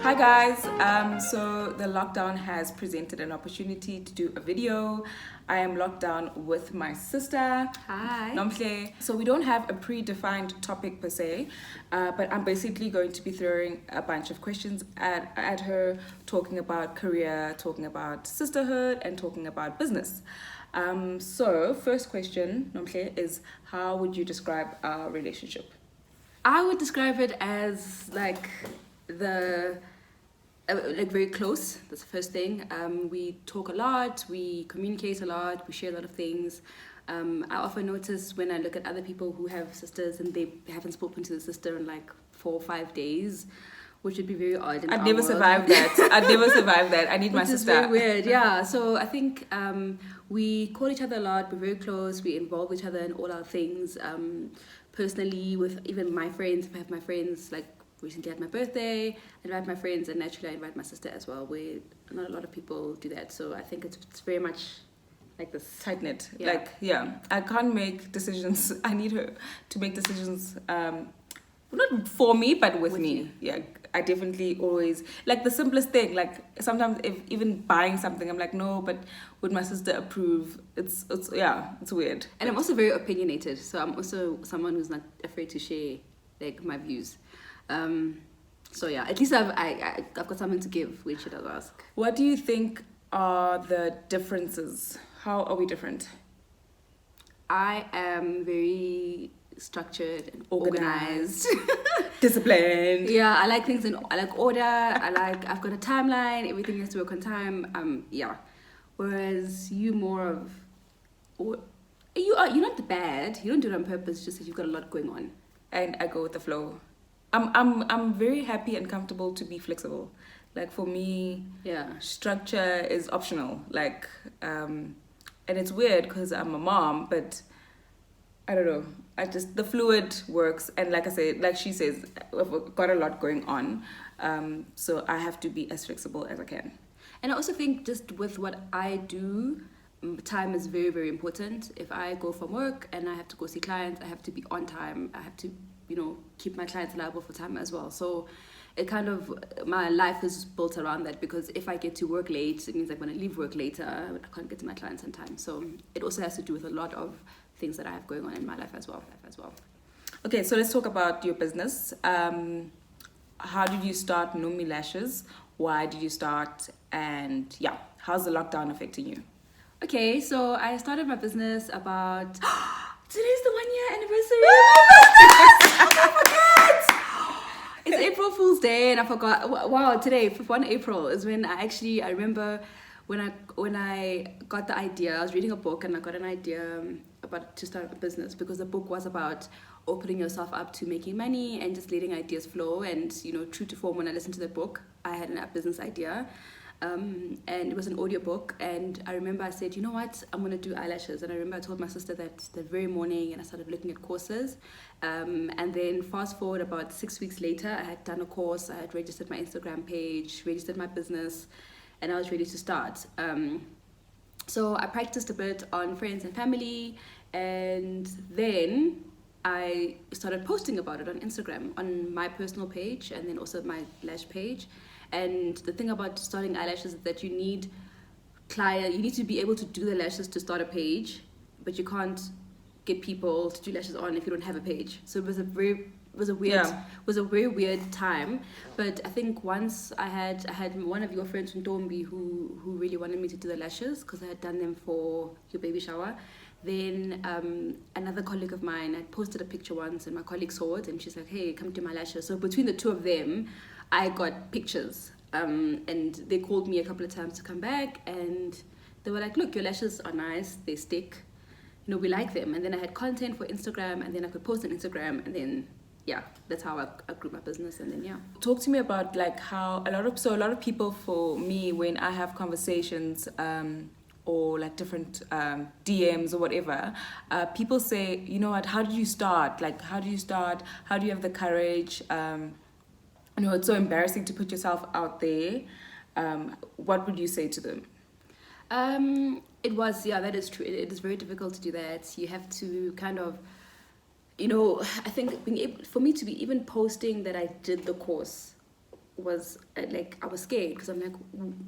Hi guys, so the lockdown has presented an opportunity to do a video. I am locked down with my sister. Hi. Nomhle. So we don't have a predefined topic per se, but I'm basically going to be throwing a bunch of questions at her, talking about career, talking about sisterhood, and talking about business. So first question, Nomhle, is how would you describe our relationship? I would describe it as like very close. That's the first thing. We talk a lot, we communicate a lot, we share a lot of things. I often notice when I look at other people who have sisters and they haven't spoken to the sister in like 4 or 5 days, which would be very odd. I'd never survive that. I'd never survive that. I need my Which is sister. very weird, yeah. So I think we call each other a lot. We're very close. We involve each other in all our things. Personally, with even my friends, if I have my friends, like recently had my birthday, I invite my friends, and naturally I invite my sister as well. Where not a lot of people do that, so I think it's very much like this Tight knit. Yeah. Like, yeah, I can't make decisions. I need her to make decisions. Not for me, but with me. you. Yeah, I definitely always like the simplest thing. Like sometimes, if even buying something, I'm like, no, but would my sister approve? It's weird. And I'm also very opinionated, so I'm also someone who's not afraid to share like my views. So yeah, at least I've got something to give, which she does ask. What do you think are the differences? How are we different? I am very structured and organized. Disciplined. Yeah, I like things I like order. I've got a timeline. Everything has to work on time. Yeah. Whereas you're not bad. You don't do it on purpose. Just that you've got a lot going on. And I go with the flow. I'm very happy and comfortable to be flexible. Like for me, Yeah. structure is optional. Like, and it's weird because I'm a mom, but I don't know. The fluid works, and like I said, like she says, I've got a lot going on, so I have to be as flexible as I can. And I also think just with what I do, time is very, very important. If I go from work and I have to go see clients, I have to be on time. I have to, keep my clients liable for time as well. So it kind of, my life is built around that, because if I get to work late, it means like when I leave work later, I can't get to my clients on time. So it also has to do with a lot of things that I have going on in my life as well. Okay, so let's talk about your business. How did you start Nomi Lashes? Why did you start? And yeah, how's the lockdown affecting you? Okay, so I started my business about... Today's the 1 year anniversary! I forgot! It's April Fool's Day and I forgot. Wow, today, 1 April, is when I remember when I got the idea. I was reading a book and I got an idea about to start a business, because the book was about opening yourself up to making money and just letting ideas flow. And true to form, when I listened to the book, I had a business idea, and it was an audiobook. And I remember I said, you know what, I'm gonna do eyelashes. And I remember I told my sister that the very morning, and I started looking at courses. And then fast forward about 6 weeks later, I had done a course, I had registered my Instagram page, registered my business, and I was ready to start. So I practiced a bit on friends and family, and then I started posting about it on Instagram, on my personal page, and then also my lash page. And the thing about starting eyelashes is that you need to be able to do the lashes to start a page, but you can't get people to do lashes on if you don't have a page. So it was a very weird time. But I think once I had one of your friends from Dombi who really wanted me to do the lashes, because I had done them for your baby shower. Then another colleague of mine, I posted a picture once and my colleague saw it and she's like, hey, come do my lashes. So between the two of them, I got pictures, and they called me a couple of times to come back, and they were like, look, your lashes are nice, they stick, we like them. And then I had content for Instagram, and then I could post on Instagram, and then that's how I grew my business. And then Talk to me about like how a lot of people, for me, when I have conversations or like different DMs or whatever, people say, you know what, how did you start? Like, how do you start? How do you have the courage? It's so embarrassing to put yourself out there. What would you say to them? It was, that is true. It is very difficult to do that. You have to kind of, I think for me to be even posting that I did the course was like I was scared because I'm like,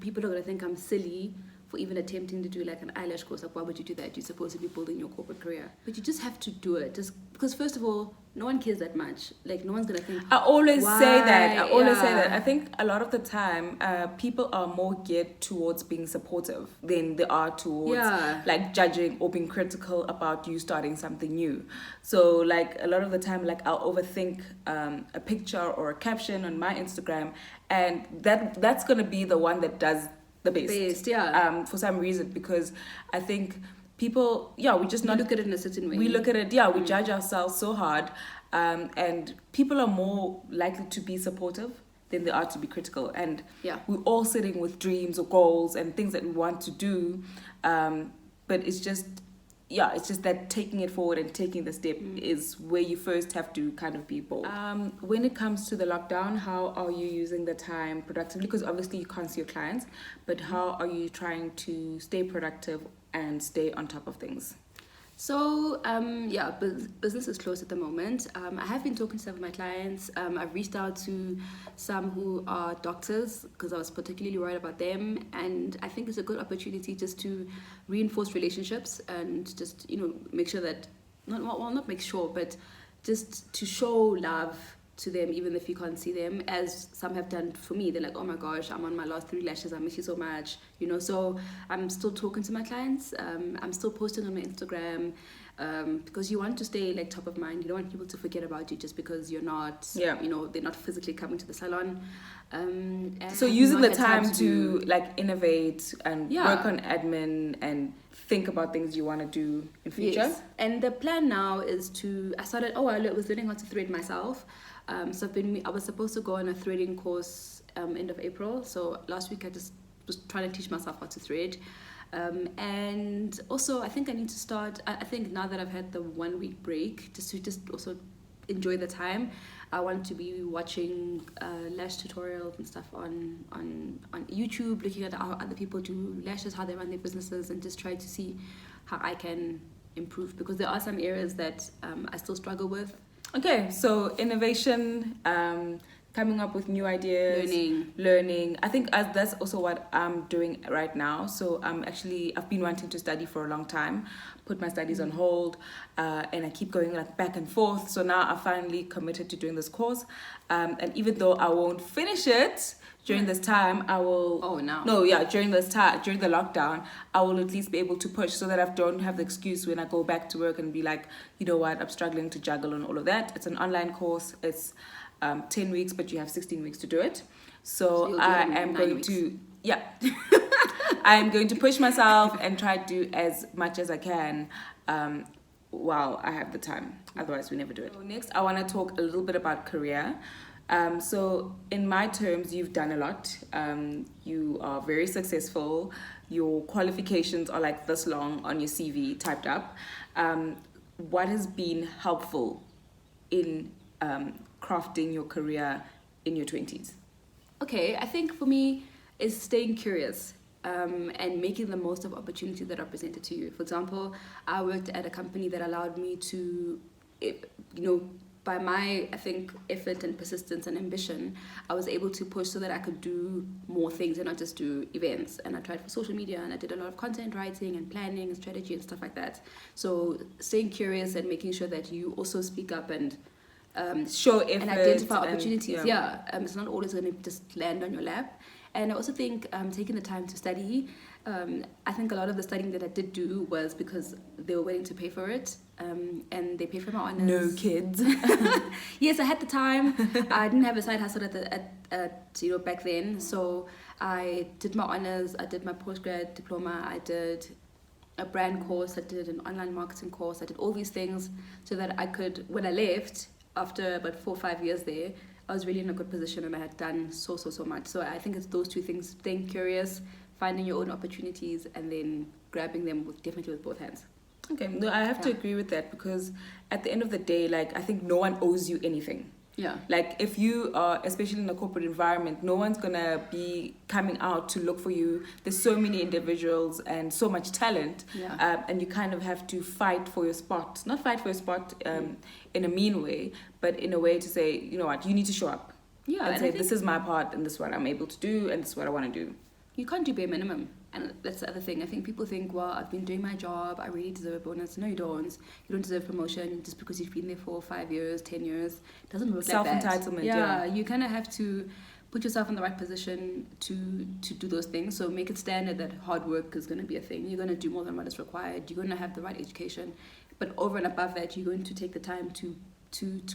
people are gonna think I'm silly for even attempting to do like an eyelash course. Like, why would you do that? You're supposed to be building your corporate career, but you just have to do it. Just because, first of all, no one cares that much. Like, no one's gonna think. I always why? say that. I always say Yeah. that. I think a lot of the time, people are more geared towards being supportive than they are towards Yeah. like judging or being critical about you starting something new. So like a lot of the time, like I'll overthink a picture or a caption on my Instagram, and that's gonna be the one that does the best. Yeah. For some reason, because I think people, we just You not look at it in a certain way. we look at it, we judge ourselves so hard, and people are more likely to be supportive than they are to be critical. And we're all sitting with dreams or goals and things that we want to do, but it's just that taking it forward and taking the step is where you first have to kind of be bold. When it comes to the lockdown, how are you using the time productively? Because obviously you can't see your clients, but how are you trying to stay productive and stay on top of things? So, business is closed at the moment. I have been talking to some of my clients. I've reached out to some who are doctors because I was particularly worried about them. And I think it's a good opportunity just to reinforce relationships and just, make sure that, not make sure, but just to show love to them, even if you can't see them, as some have done for me. They're like, oh my gosh, I'm on my last 3 lashes, I miss you so much, so I'm still talking to my clients. I'm still posting on my Instagram, because you want to stay like top of mind. You don't want people to forget about you just because you're not, they're not physically coming to the salon. And so using the time to like innovate and work on admin and think about things you want to do in future. Yes. And the plan now is I was learning how to thread myself. So I was supposed to go on a threading course end of April. So last week I just was trying to teach myself how to thread. And also I think I need to start, I think now that I've had the 1 week break, just to also enjoy the time, I want to be watching lash tutorials and stuff on YouTube, looking at how other people do lashes, how they run their businesses, and just try to see how I can improve, because there are some areas that I still struggle with. Okay, so innovation, coming up with new ideas, learning. I think that's also what I'm doing right now. So I've been wanting to study for a long time, put my studies on hold, and I keep going like back and forth. So now I finally committed to doing this course, and even though I won't finish it during this time, I will. Oh no! No, during this time, during the lockdown, I will at least be able to push so that I don't have the excuse when I go back to work and be like, you know what, I'm struggling to juggle and all of that. It's an online course. It's 10 weeks, but you have 16 weeks to do it. So I am going to, I'm going to push myself and try to do as much as I can while I have the time. Otherwise, we never do it. So next, I want to talk a little bit about career. So in my terms, you've done a lot. You are very successful. Your qualifications are like this long on your CV typed up. What has been helpful in crafting your career in your 20s? Okay, I think for me is staying curious and making the most of opportunities that are presented to you. For example, I worked at a company that allowed me to, by my, I think, effort and persistence and ambition, I was able to push so that I could do more things and not just do events. And I tried for social media, and I did a lot of content writing and planning and strategy and stuff like that. So staying curious and making sure that you also speak up and show effort and identify opportunities. It's not always going to just land on your lap. And I also think taking the time to study. I think a lot of the studying that I did do was because they were willing to pay for it, and they paid for my honors. No kids. Yes, I had the time. I didn't have a side hustle at back then, so I did my honors. I did my postgrad diploma. I did a brand course. I did an online marketing course. I did all these things so that I could, when I left after about 4 or 5 years there, I was really in a good position and I had done so much. So I think it's those two things: staying curious, finding your own opportunities, and then grabbing them definitely with both hands. Okay, no, I have to agree with that, because at the end of the day, like, I think no one owes you anything. Yeah. Like, if you are, especially in a corporate environment, no one's gonna be coming out to look for you. There's so many individuals and so much talent, and you kind of have to fight for your spot. Not fight for your spot in a mean way, but in a way to say, you know what, you need to show up. Yeah, and and say, I think this is my part, and this is what I'm able to do, and this is what I want to do. you can't do bare minimum. And that's the other thing. I think people think, well, I've been doing my job, I really deserve a bonus. No, you don't. You don't deserve promotion just because you've been there for 5 years, 10 years. It doesn't work like that. Self-entitlement, Yeah, you kind of have to put yourself in the right position to do those things. So make it standard that hard work is going to be a thing. You're going to do more than what is required. You're going to have the right education. But over and above that, you're going to take the time to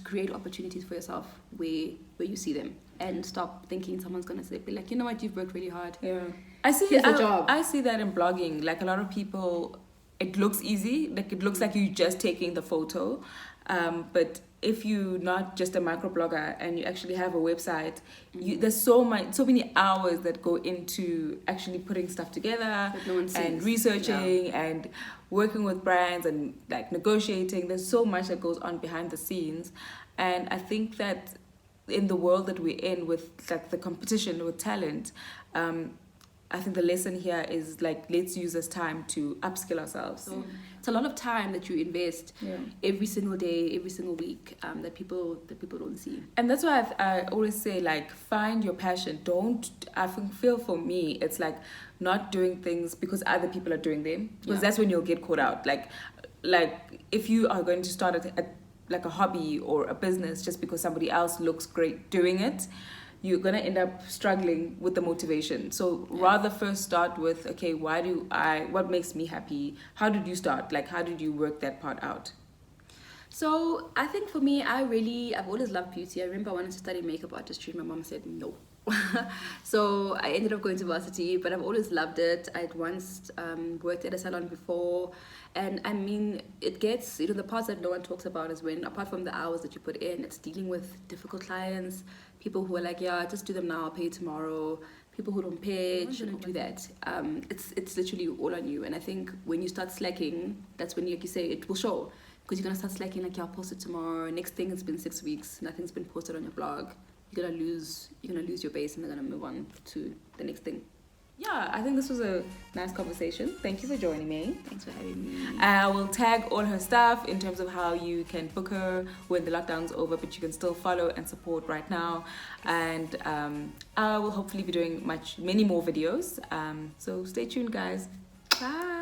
create opportunities for yourself where you see them, and stop thinking someone's going to say, be like, you know what, you've worked really hard. Yeah. I see Here's the job. I see that in blogging. Like a lot of people, it looks easy. Like it looks like you're just taking the photo. But if you're not just a microblogger and you actually have a website, there's so many hours that go into actually putting stuff together and researching and working with brands and like negotiating. There's so much that goes on behind the scenes. And I think that in the world that we're in with like the competition with talent, I think the lesson here is like, let's use this time to upskill ourselves. So it's a lot of time that you invest every single day, every single week, that people don't see. And that's why I always say, like, find your passion. I feel for me, it's like not doing things because other people are doing them, because that's when you'll get caught out. Like if you are going to start like a hobby or a business just because somebody else looks great doing it, you're going to end up struggling with the motivation. So rather first start with, okay, what makes me happy? How did you start? Like, how did you work that part out? So I think for me, I've always loved beauty. I remember I wanted to study makeup artistry. My mom said no. So I ended up going to varsity, but I've always loved it. I'd once worked at a salon before. And I mean, it gets, the parts that no one talks about is when, apart from the hours that you put in, it's dealing with difficult clients, people who are like, yeah, just do them now, I'll pay tomorrow. People who don't pay shouldn't do that. It's literally all on you. And I think when you start slacking, that's when, like you say, it will show. Because you're going to start slacking, like, yeah, I'll post it tomorrow. Next thing, it's been 6 weeks. Nothing's been posted on your blog. You're gonna lose your base, and they're gonna move on to the next thing. Yeah, I think this was a nice conversation. Thank you for joining me. Thanks for having me. I will tag all her stuff in terms of how you can book her when the lockdown's over, but you can still follow and support right now. And I will hopefully be doing many more videos. So stay tuned, guys. Bye.